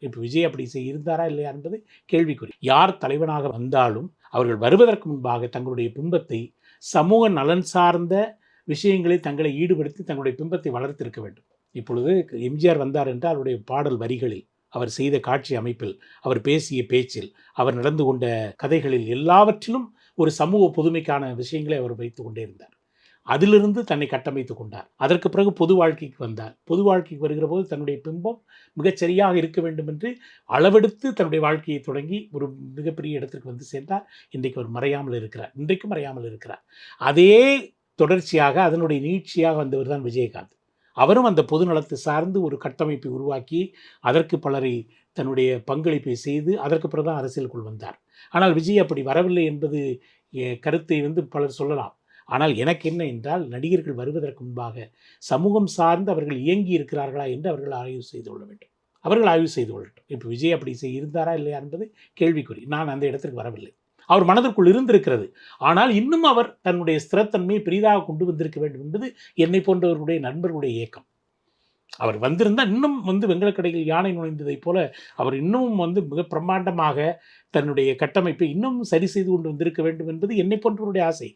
இப்போ விஜய் அப்படி இருந்தாரா இல்லையா என்பது கேள்விக்குறி. யார் தலைவனாக வந்தாலும் அவர்கள் வருவதற்கு முன்பாக தங்களுடைய பிம்பத்தை சமூக நலன் சார்ந்த விஷயங்களில் தங்களை ஈடுபடுத்தி தங்களுடைய பிம்பத்தை வளர்த்திருக்க வேண்டும். இப்பொழுது எம்ஜிஆர் வந்தார் என்றால் அவருடைய பாடல் வரிகளில், அவர் செய்த காட்சி அமைப்பில், அவர் பேசிய பேச்சில், அவர் நடந்து கொண்ட கதைகளில் எல்லாவற்றிலும் ஒரு சமூக புதுமைக்கான விஷயங்களை அவர் வைத்து கொண்டே இருந்தார். அதிலிருந்து தன்னை கட்டமைத்து கொண்டார். அதற்கு பிறகு பொது வாழ்க்கைக்கு வந்தார். பொது வாழ்க்கைக்கு வருகிற போது தன்னுடைய பிம்பம் மிகச்சரியாக இருக்க வேண்டும் என்று அளவெடுத்து தன்னுடைய வாழ்க்கையை தொடங்கி ஒரு மிகப்பெரிய இடத்திற்கு வந்து சேர்ந்தார். இன்றைக்கு அவர் மறையாமல் இருக்கிறார். இன்றைக்கும் மறையாமல் இருக்கிறார். அதே தொடர்ச்சியாக அதனுடைய நீட்சியாக வந்தவர் தான் விஜயகாந்த். அவரும் அந்த பொது நலத்தை சார்ந்து ஒரு கட்டமைப்பை உருவாக்கி அதற்கு பலரை தன்னுடைய பங்களிப்பை செய்து அதற்கு பிறகு தான் அரசியலுக்குள் வந்தார். ஆனால் விஜய் அப்படி வரவில்லை என்பது கருத்தை பலர் சொல்லலாம். ஆனால் எனக்கு என்ன என்றால், நடிகர்கள் வருவதற்கு முன்பாக சமூகம் சார்ந்து அவர்கள் இயங்கி இருக்கிறார்களா என்று அவர்கள் ஆய்வு செய்து கொள்ள வேண்டும். அவர்கள் ஆய்வு செய்து கொள்ளட்டும். இப்போ விஜய் அப்படி இருந்தாரா இல்லையா என்பது கேள்விக்குறி. நான் அந்த இடத்திற்கு வரவில்லை. அவர் மனதிற்குள் இருந்திருக்கிறது. ஆனால் இன்னும் அவர் தன்னுடைய ஸ்திரத்தன்மையை பெரிதாக கொண்டு வந்திருக்க வேண்டும் என்பது என்னை போன்றவர்களுடைய நண்பர்களுடைய ஏக்கம். அவர் வந்திருந்தால் இன்னும் வெங்கலக்கடையில் யானை நுழைந்ததைப் போல அவர் இன்னும் மிக பிரம்மாண்டமாக தன்னுடைய கட்டமைப்பை இன்னும் சரி செய்து கொண்டு வந்திருக்க வேண்டும் என்பது என்னை போன்றவருடைய ஆசை.